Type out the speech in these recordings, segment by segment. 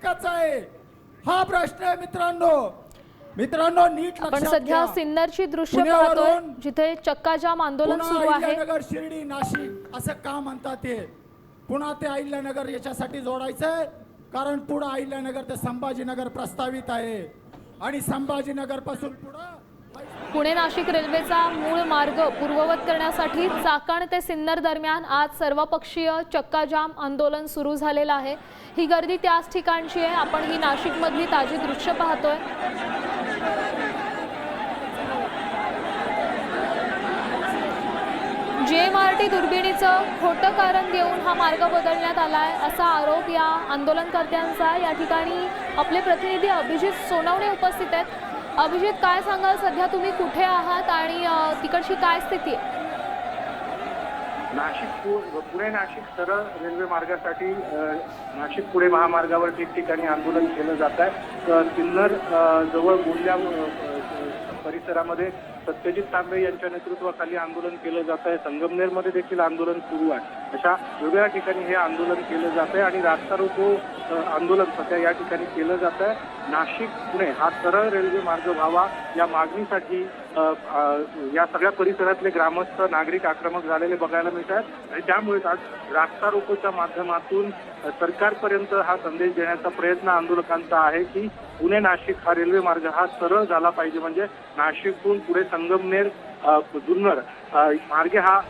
तितकाच आहे? हा प्रश्न आहे मित्रांनो नीट आपण लक्षात सध्या घ्या. सिन्नरची दृश्य पुण्यावरून पाहतोय जिथे चक्का जाम आंदोलन पुन्हा सुरू आहे. अहिल्यानगर शिर्डी नाशिक असं का म्हणतात ते? पुन्हा ते अहिल्यानगर याच्यासाठी जोडायचंय कारण पुढे अहिल्यानगर ते संभाजीनगर प्रस्तावित आहे आणि संभाजीनगर पासून पुढे पुणे नाशिक रेल्वेचा मूळ मार्ग पूर्ववत करण्यासाठी चाकण ते सिन्नर दरम्यान आज सर्वपक्षीय चक्का जाम आंदोलन सुरू झालेलं आहे. ही गर्दी त्याच ठिकाणची आहे. आपण ही नाशिकमधली ताजी दृश्य पाहतोय. JMRT दुर्बिणीचं खोटं कारण देऊन हा मार्ग बदलण्यात आलाय असा आरोप या आंदोलनकर्त्यांचा. या ठिकाणी आपले प्रतिनिधी अभिजित सोनवणे उपस्थित आहेत. अभिजित, काय सांगाल, सध्या तुम्ही कुठे आहात आणि तिकडची काय स्थिती आहे? पुणे नाशिक सरळ रेल्वे मार्गासाठी नाशिक पुणे महामार्गावर ठिकठिकाणी आंदोलन केलं जात आहे. सिन्नर जवळ गोंदिया परिसरामध्ये सत्यजित तांबे यांच्या नेतृत्वाखाली आंदोलन केलं जात आहे. संगमनेरमध्ये देखील आंदोलन सुरू आहे. अशा वेगवेगळ्या ठिकाणी हे आंदोलन केलं जात आहे आणि रास्ता रोको आंदोलन सध्या या ठिकाणी केलं जात आहे. नाशिक पुणे हा सरळ रेल्वे मार्ग व्हावा या मागणीसाठी या सगळ्या परिसरातले ग्रामस्थ नागरिक आक्रमक झालेले बघायला मिळतात आणि त्यामुळेच आज रास्ता रोकोच्या माध्यमातून सरकारपर्यंत हा संदेश देण्याचा प्रयत्न आंदोलकांचा आहे की पुणे नाशिक हा रेल्वे मार्ग हा सरळ झाला पाहिजे. म्हणजे नाशिकहून पुढे संगमनेर जुन्नर मार्गे हा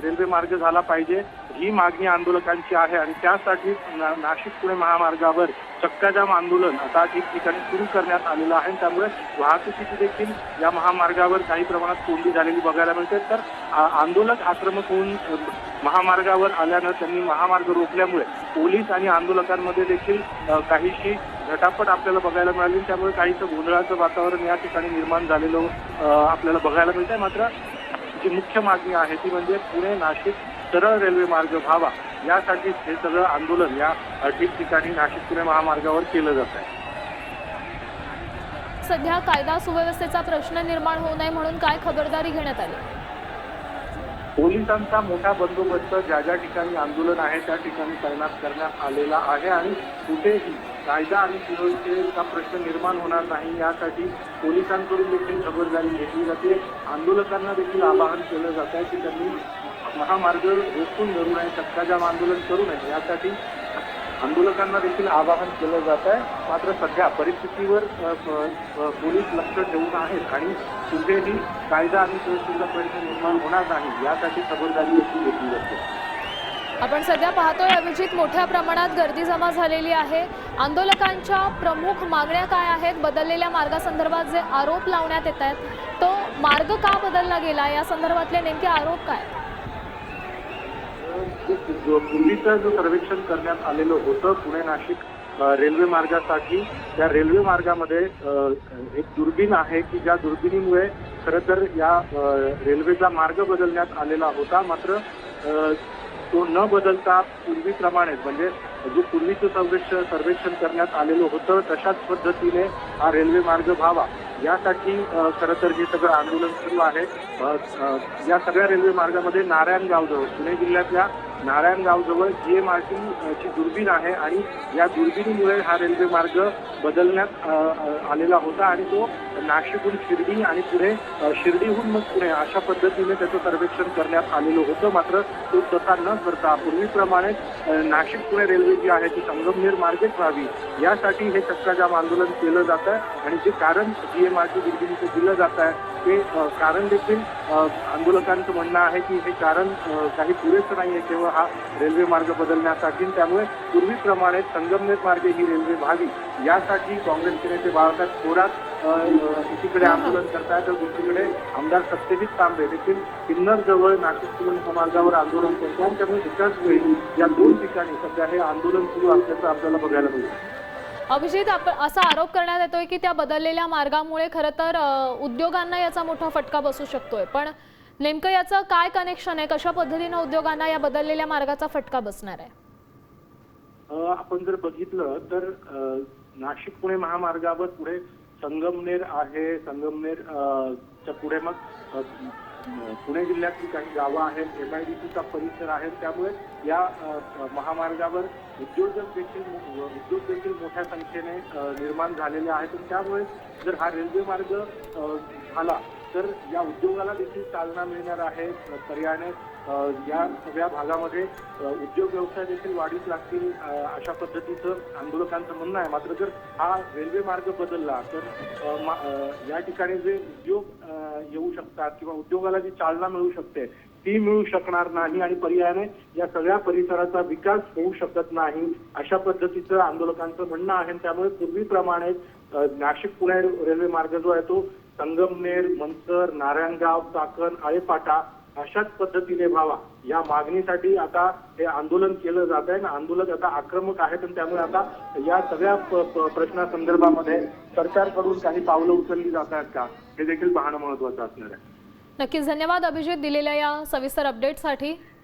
रेल्वे मार्ग झाला पाहिजे ही मागणी आंदोलकांची आहे आणि त्यासाठी नाशिक पुणे महामार्गावर चक्काजाम आंदोलन आता ठिकठिकाणी सुरू करण्यात आलेलं आहे. त्यामुळे वाहतुकीची देखील या महामार्गावर काही प्रमाणात कोंडी झालेली बघायला मिळते. तर आंदोलक आक्रमक होऊन महामार्गावर आल्यानं त्यांनी महामार्ग रोखल्यामुळे पोलीस आणि आंदोलकांमध्ये देखील काहीशी झटापट आपल्याला बघायला मिळाली. त्यामुळे काहीसं गोंधळाचं वातावरण या ठिकाणी निर्माण झालेलं आपल्याला बघायला मिळतंय. मात्र जी मुख्य मागणी आहे ती म्हणजे पुणे नाशिक सरळ रेल्वे मार्ग व्हावा यासाठी हे सगळं आंदोलन या ठिकठिकाणी नाशिक पुणे महामार्गावर केलं जात आहे. सध्या कायदा सुव्यवस्थेचा प्रश्न निर्माण होऊ नये म्हणून काय खबरदारी घेण्यात आली? पोलिसांचा मोठा बंदोबस्त ज्या ज्या ठिकाणी आंदोलन आहे त्या ठिकाणी तैनात करण्यात आलेला आहे आणि कुठेही कायदा आणि सुव्यवस्थेचा प्रश्न निर्माण होणार नाही यासाठी पोलिसांकडून देखील खबरदारी घेतली जाते. आंदोलकांना देखील आवाहन केलं जात आहे की त्यांनी महामार्ग रोखून धरू नये, चक्काजाम आंदोलन करू नये यासाठी आंदोलकांना देखील आवाहन केलं जात आहे. मात्र सध्या परिस्थितीवर पोलीस लक्ष ठेवून आहेत आणि कुठेही कायदा आणि सुव्यवस्थेचा प्रश्न निर्माण होणार नाही यासाठी खबरदारी देखील घेतली जाते. आपण सध्या पाहतोय अभिजित, मोठ्या प्रमाणात गर्दी जमा झालेली आहे. आंदोलकांच्या प्रमुख मागण्या काय आहेत? बदललेल्या मार्गासंदर्भात जे आरोप लावण्यात येत आहेत तो मार्ग का बदलला गेला या संदर्भातले नेमके आरोप काय? पूर्वीचं जो सर्वेक्षण करण्यात आलेलं होतं पुणे नाशिक रेल्वे मार्गासाठी त्या रेल्वे मार्गामध्ये एक दुर्बीण आहे की ज्या दुर्बिणीमुळे खरं तर या रेल्वेचा मार्ग बदलण्यात आलेला होता. मात्र तो न बदलता पूर्वीप्रमाणेच म्हणजे जो पूर्वीचं सर्वेक्षण करण्यात आलेलं होतं तशाच पद्धतीने हा रेल्वे मार्ग व्हावा यासाठी खरं तर हे सगळं आंदोलन सुरू आहे. या सगळ्या रेल्वे मार्गामध्ये नारायणगावजवळ पुणे जिल्ह्यातल्या नारायणगावजवळ JMRT ची दुर्बीण आहे आणि या दुर्बिणीमुळे हा रेल्वे मार्ग बदलण्यात आलेला होता आणि तो नाशिकहून शिर्डी आणि पुढे शिर्डीहून मग पुणे अशा पद्धतीने त्याचं सर्वेक्षण करण्यात आलेलं होतं. मात्र तो तसा न करता पूर्वीप्रमाणे नाशिक पुणे रेल्वे जी आहे ती संगमनेर मार्गेच व्हावी यासाठी हे चक्काजाम आंदोलन केलं जात आहे आणि जे कारण JMRT दुर्बिणीचं दिलं जात आहे ते कारण देखील आंदोलकांचं म्हणणं आहे की हे कारण काही पुरेसं नाही आहे केवळ हा रेल्वे मार्ग बदलण्यासाठी. त्यामुळे पूर्वीप्रमाणे संगमनेर मार्गे ही रेल्वे व्हावी यासाठी काँग्रेसचे नेते बाळासाहेब थोरात एकीकडे आंदोलन करतायत तर दुसरीकडे आमदार सत्यजित तांबे देखील सिन्नर जवळ नाशिक पुणे महामार्गावर आंदोलन करतात. त्यामुळे एकाच वेळी या दोन ठिकाणी सध्या हे आंदोलन सुरू असल्याचं आपल्याला बघायला मिळतं. अभिजित, असा आरोप करण्यात येतोय की त्या बदललेल्या मार्गामुळे खरं तर उद्योगांना याचा मोठा फटका बसू शकतोय, पण नेमकं याचं काय कनेक्शन आहे? कशा पद्धतीने उद्योगांना या बदललेल्या मार्गाचा फटका बसणार आहे? आपण जर बघितलं तर नाशिक पुणे महामार्गावर पुढे संगमनेर आहे. संगमनेर च्या पुढे मग पुणे जिल्ह्यातली काही गावं आहेत, MIDCचा परिसर आहे, त्यामुळे या महामार्गावर उद्योग देखील मोठ्या संख्येने निर्माण झालेले आहेत. त्यामुळे जर हा रेल्वे मार्ग झाला तर या उद्योगाला देखील चालना मिळणार आहे. पर्यायाने या सगळ्या भागामध्ये उद्योग व्यवसाय देखील वाढीस लागतील अशा पद्धतीचं आंदोलकांचं म्हणणं आहे. मात्र जर हा रेल्वे मार्ग बदलला तर या ठिकाणी जे उद्योग येऊ शकतात किंवा उद्योगाला जी चालना मिळू शकते ती मिळू शकणार नाही आणि पर्यायाने या सगळ्या परिसराचा विकास होऊ शकत नाही अशा पद्धतीचं आंदोलकांचं म्हणणं आहे. त्यामुळे पूर्वीप्रमाणे नाशिक पुणे रेल्वे मार्ग जो आहे तो संगमनेर, मंचर, नारायणगाव, चाकण, आळेपाटा अशाच पद्धतीने व्हावा या मागणीसाठी आता हे आंदोलन केलं जात आहे. आंदोलक आता आक्रमक आहेत आणि त्यामुळे आता या सगळ्या प्रश्नासंदर्भामध्ये सरकारकडून काही पावलं उचलली जात आहेत का हे देखील पाहणं महत्त्वाचं असणार आहे. नक्कीच धन्यवाद अभिजित दिलेल्या या सविस्तर अपडेटसाठी.